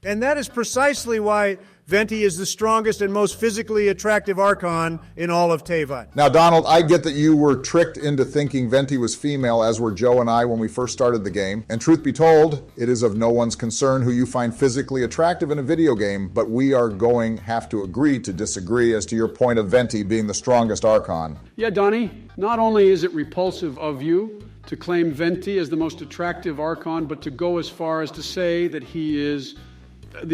And that is precisely why Venti is the strongest and most physically attractive Archon in all of Teyvat. Now, Donald, I get that you were tricked into thinking Venti was female, as were Joe and I when we first started the game. And truth be told, it is of no one's concern who you find physically attractive in a video game, but we are going to have to agree to disagree as to your point of Venti being the strongest Archon. Yeah, Donnie, not only is it repulsive of you to claim Venti as the most attractive Archon, but to go as far as to say that he is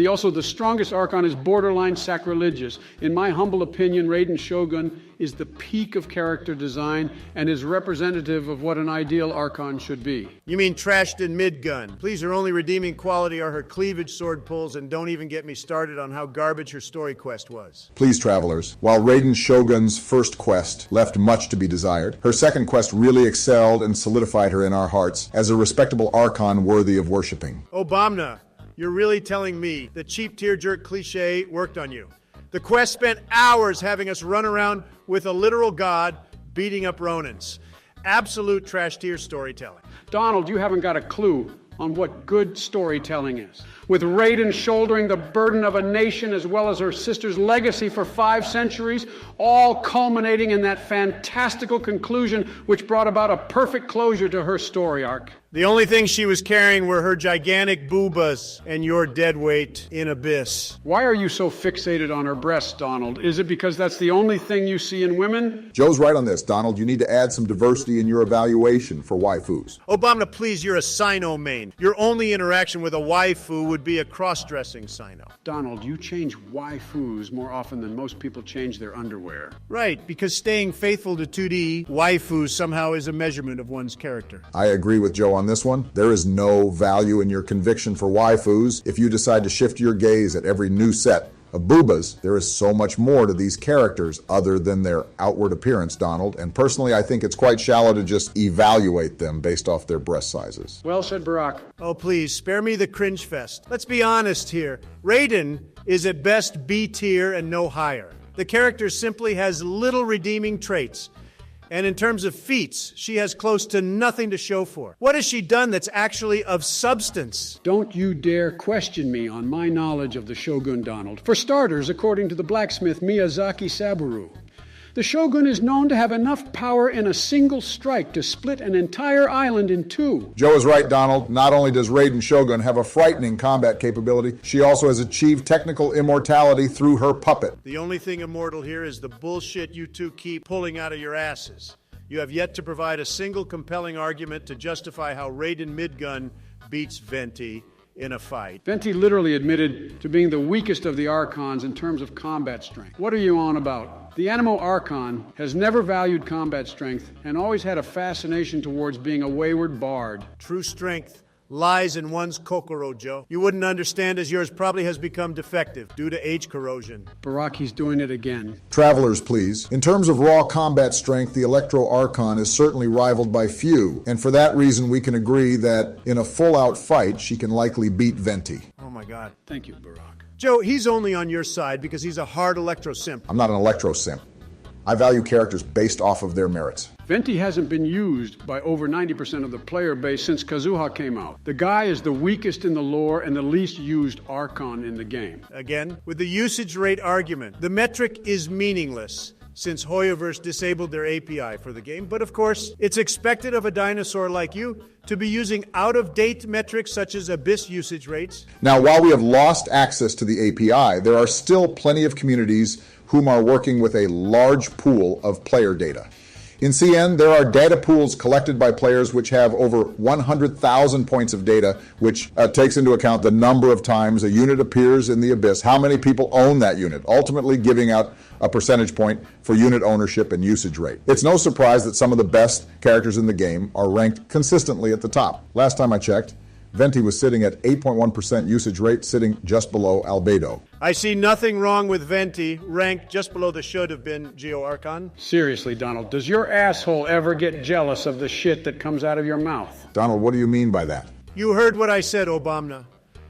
also the strongest Archon is borderline sacrilegious. In my humble opinion, Raiden Shogun is the peak of character design and is representative of what an ideal Archon should be. You mean trashed in mid-gun. Please, her only redeeming quality are her cleavage sword pulls, and don't even get me started on how garbage her story quest was. Please, travelers, while Raiden Shogun's first quest left much to be desired, her second quest really excelled and solidified her in our hearts as a respectable Archon worthy of worshipping. Obamna, you're really telling me the cheap tear-jerk cliche worked on you? The quest spent hours having us run around with a literal god beating up Ronins. Absolute trash tier storytelling. Donald, you haven't got a clue on what good storytelling is. With Raiden shouldering the burden of a nation as well as her sister's legacy for 5 centuries, all culminating in that fantastical conclusion which brought about a perfect closure to her story arc. The only thing she was carrying were her gigantic boobas and your dead weight in Abyss. Why are you so fixated on her breasts, Donald? Is it because that's the only thing you see in women? Joe's right on this, Donald. You need to add some diversity in your evaluation for waifus. Obama, please, you're a Sino main. Your only interaction with a waifu would be a cross-dressing Sino. Donald, you change waifus more often than most people change their underwear. Right, because staying faithful to 2D waifus somehow is a measurement of one's character. I agree with Joe on this one. There is no value in your conviction for waifus if you decide to shift your gaze at every new set of boobas. There is so much more to these characters other than their outward appearance, Donald, and personally I think it's quite shallow to just evaluate them based off their breast sizes. Well said, Barack. Oh, please, spare me the cringe fest. Let's be honest here. Raiden is at best B tier and no higher. The character simply has little redeeming traits. And in terms of feats, she has close to nothing to show for. What has she done that's actually of substance? Don't you dare question me on my knowledge of the Shogun, Donald. For starters, according to the blacksmith Miyazaki Saburo, the Shogun is known to have enough power in a single strike to split an entire island in 2. Joe is right, Donald. Not only does Raiden Shogun have a frightening combat capability, she also has achieved technical immortality through her puppet. The only thing immortal here is the bullshit you two keep pulling out of your asses. You have yet to provide a single compelling argument to justify how Raiden Midgun beats Venti in a fight. Venti literally admitted to being the weakest of the Archons in terms of combat strength. What are you on about? The Anemo Archon has never valued combat strength and always had a fascination towards being a wayward bard. True strength lies in one's kokoro, Joe. You wouldn't understand as yours probably has become defective due to age corrosion. Barack, he's doing it again. Travelers, please. In terms of raw combat strength, the Electro Archon is certainly rivaled by few, and for that reason we can agree that in a full-out fight she can likely beat Venti. Oh my God. Thank you, Barack. Joe, he's only on your side because he's a hard electro simp. I'm not an electro simp. I value characters based off of their merits. Venti hasn't been used by over 90% of the player base since Kazuha came out. The guy is the weakest in the lore and the least used Archon in the game. Again, with the usage rate argument, the metric is meaningless since Hoyoverse disabled their API for the game, but of course, it's expected of a dinosaur like you to be using out-of-date metrics such as Abyss usage rates. Now, while we have lost access to the API, there are still plenty of communities whom are working with a large pool of player data. In CN, there are data pools collected by players which have over 100,000 points of data, which takes into account the number of times a unit appears in the Abyss, how many people own that unit, ultimately giving out a percentage point for unit ownership and usage rate. It's no surprise that some of the best characters in the game are ranked consistently at the top. Last time I checked, Venti was sitting at 8.1% usage rate, sitting just below Albedo. I see nothing wrong with Venti, ranked just below the should have been Geo Archon. Seriously, Donald, does your asshole ever get jealous of the shit that comes out of your mouth? Donald, what do you mean by that? You heard what I said, Obamna.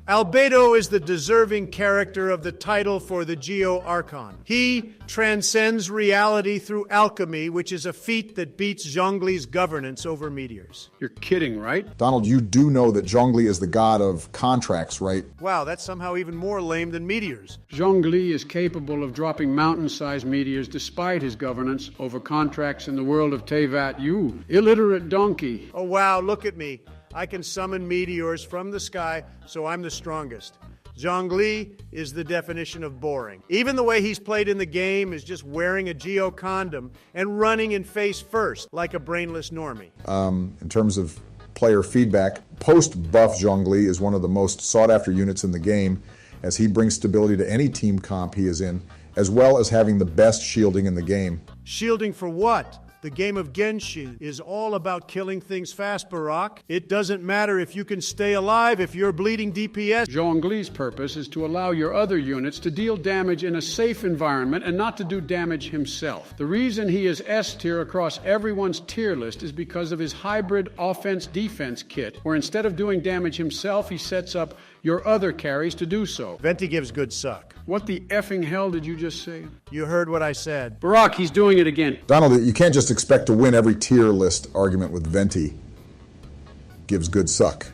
Albedo is the deserving character of the title for the Geo Archon. He transcends reality through alchemy, which is a feat that beats Zhongli's governance over meteors. You're kidding, right? Donald, you do know that Zhongli is the god of contracts, right? Wow, that's somehow even more lame than meteors. Zhongli is capable of dropping mountain-sized meteors despite his governance over contracts in the world of Tevat. You illiterate donkey. Oh wow, look at me. I can summon meteors from the sky, so I'm the strongest. Zhongli is the definition of boring. Even the way he's played in the game is just wearing a Geo condom and running in face first, like a brainless normie. In terms of player feedback, post-buff Zhongli is one of the most sought-after units in the game, as he brings stability to any team comp he is in, as well as having the best shielding in the game. Shielding for what? The game of Genshin is all about killing things fast, Barack. It doesn't matter if you can stay alive if you're bleeding DPS. Zhongli's purpose is to allow your other units to deal damage in a safe environment and not to do damage himself. The reason he is S tier across everyone's tier list is because of his hybrid offense-defense kit, where instead of doing damage himself, he sets up your other carries to do so. Venti gives good suck. What the effing hell did you just say? You heard what I said. Barack, he's doing it again. Donald, you can't just expect to win every tier list argument with Venti. Gives good suck.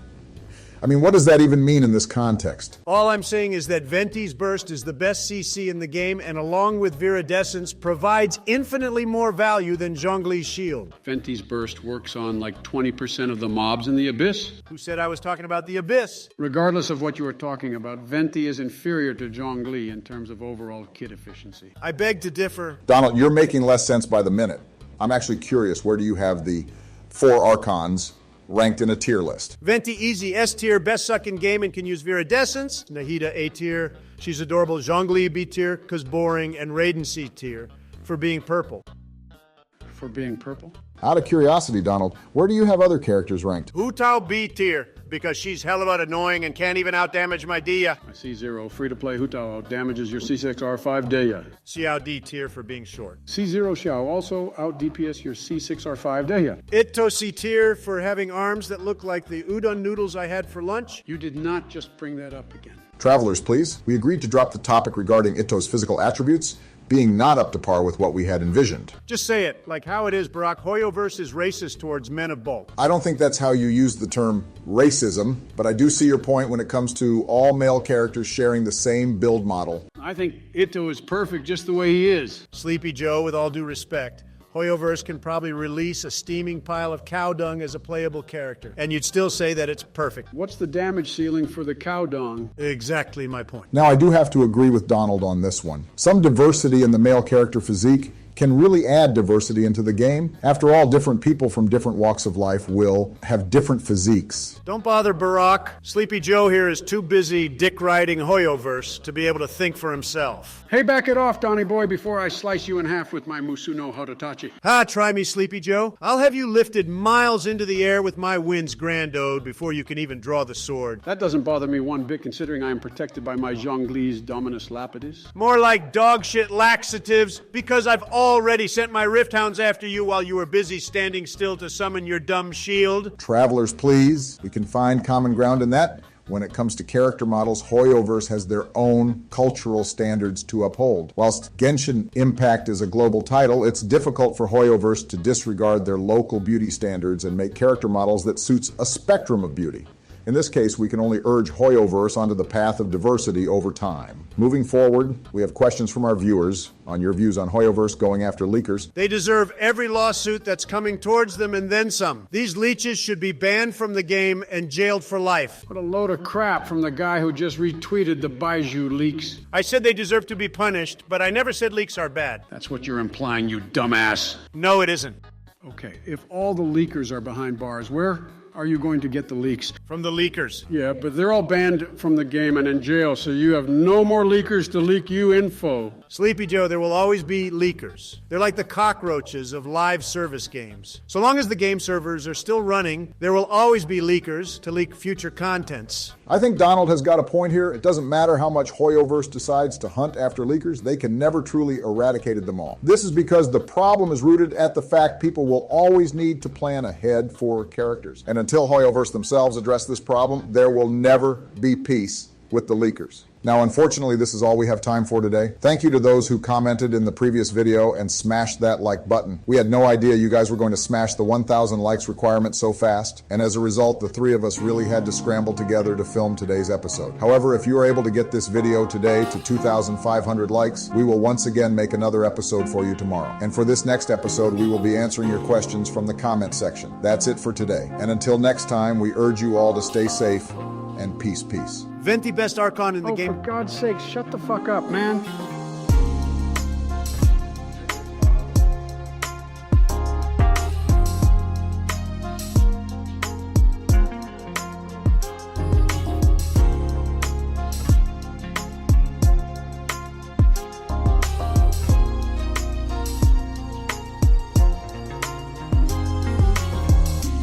I mean, what does that even mean in this context? All I'm saying is that Venti's burst is the best CC in the game, and along with Viridescence, provides infinitely more value than Zhongli's shield. Venti's burst works on like 20% of the mobs in the Abyss. Who said I was talking about the Abyss? Regardless of what you were talking about, Venti is inferior to Zhongli in terms of overall kit efficiency. I beg to differ. Donald, you're making less sense by the minute. I'm actually curious, where do you have the 4 Archons ranked in a tier list? Venti easy, S tier, best suck in game and can use Viridescence. Nahida A tier, she's adorable. Zhongli B tier, cause boring, and Raiden C tier for being purple. For being purple? Out of curiosity, Donald, where do you have other characters ranked? Hu Tao B tier, because she's hell about annoying and can't even outdamage my Dia. My C0, free-to-play Hutao outdamages your C6R5 Deya. Xiao D tier for being short. C0 Xiao also out-DPS your C6R5 Deya. Itto C tier for having arms that look like the udon noodles I had for lunch. You did not just bring that up again. Travelers, please. We agreed to drop the topic regarding Itto's physical attributes being not up to par with what we had envisioned. Just say it, like how it is, Barack. Hoyoverse is racist towards men of bulk. I don't think that's how you use the term racism, but I do see your point when it comes to all male characters sharing the same build model. I think Itto is perfect just the way he is. Sleepy Joe, with all due respect. Hoyoverse can probably release a steaming pile of cow dung as a playable character, and you'd still say that it's perfect. What's the damage ceiling for the cow dung? Exactly my point. Now, I do have to agree with Donald on this one. Some diversity in the male character physique can really add diversity into the game. After all, different people from different walks of life will have different physiques. Don't bother, Barack. Sleepy Joe here is too busy dick-riding Hoyoverse to be able to think for himself. Hey, back it off, Donny boy, before I slice you in half with my Musuno Hodotachi. Try me, Sleepy Joe. I'll have you lifted miles into the air with my wind's grand ode before you can even draw the sword. That doesn't bother me one bit, considering I am protected by my Zhongli's Dominus Lapidus. More like dog shit laxatives, because I've already sent my Rift Hounds after you while you were busy standing still to summon your dumb shield. Travelers, please. We can find common ground in that. When it comes to character models, Hoyoverse has their own cultural standards to uphold. Whilst Genshin Impact is a global title, it's difficult for Hoyoverse to disregard their local beauty standards and make character models that suits a spectrum of beauty. In this case, we can only urge Hoyoverse onto the path of diversity over time. Moving forward, we have questions from our viewers on your views on Hoyoverse going after leakers. They deserve every lawsuit that's coming towards them and then some. These leeches should be banned from the game and jailed for life. What a load of crap from the guy who just retweeted the Baiju leaks. I said they deserve to be punished, but I never said leaks are bad. That's what you're implying, you dumbass. No, it isn't. Okay, if all the leakers are behind bars, where are you going to get the leaks? From the leakers. Yeah, but they're all banned from the game and in jail, so you have no more leakers to leak you info. Sleepy Joe, there will always be leakers. They're like the cockroaches of live service games. So long as the game servers are still running, there will always be leakers to leak future contents. I think Donald has got a point here. It doesn't matter how much Hoyoverse decides to hunt after leakers, they can never truly eradicate them all. This is because the problem is rooted at the fact people will always need to plan ahead for characters. And until Hoyoverse themselves address this problem, there will never be peace with the leakers. Now, unfortunately, this is all we have time for today. Thank you to those who commented in the previous video and smashed that like button. We had no idea you guys were going to smash the 1,000 likes requirement so fast, and as a result, the three of us really had to scramble together to film today's episode. However, if you are able to get this video today to 2,500 likes, we will once again make another episode for you tomorrow. And for this next episode, we will be answering your questions from the comment section. That's it for today. And until next time, we urge you all to stay safe and peace. Venti best Archon in the game. For God's sake, shut the fuck up, man.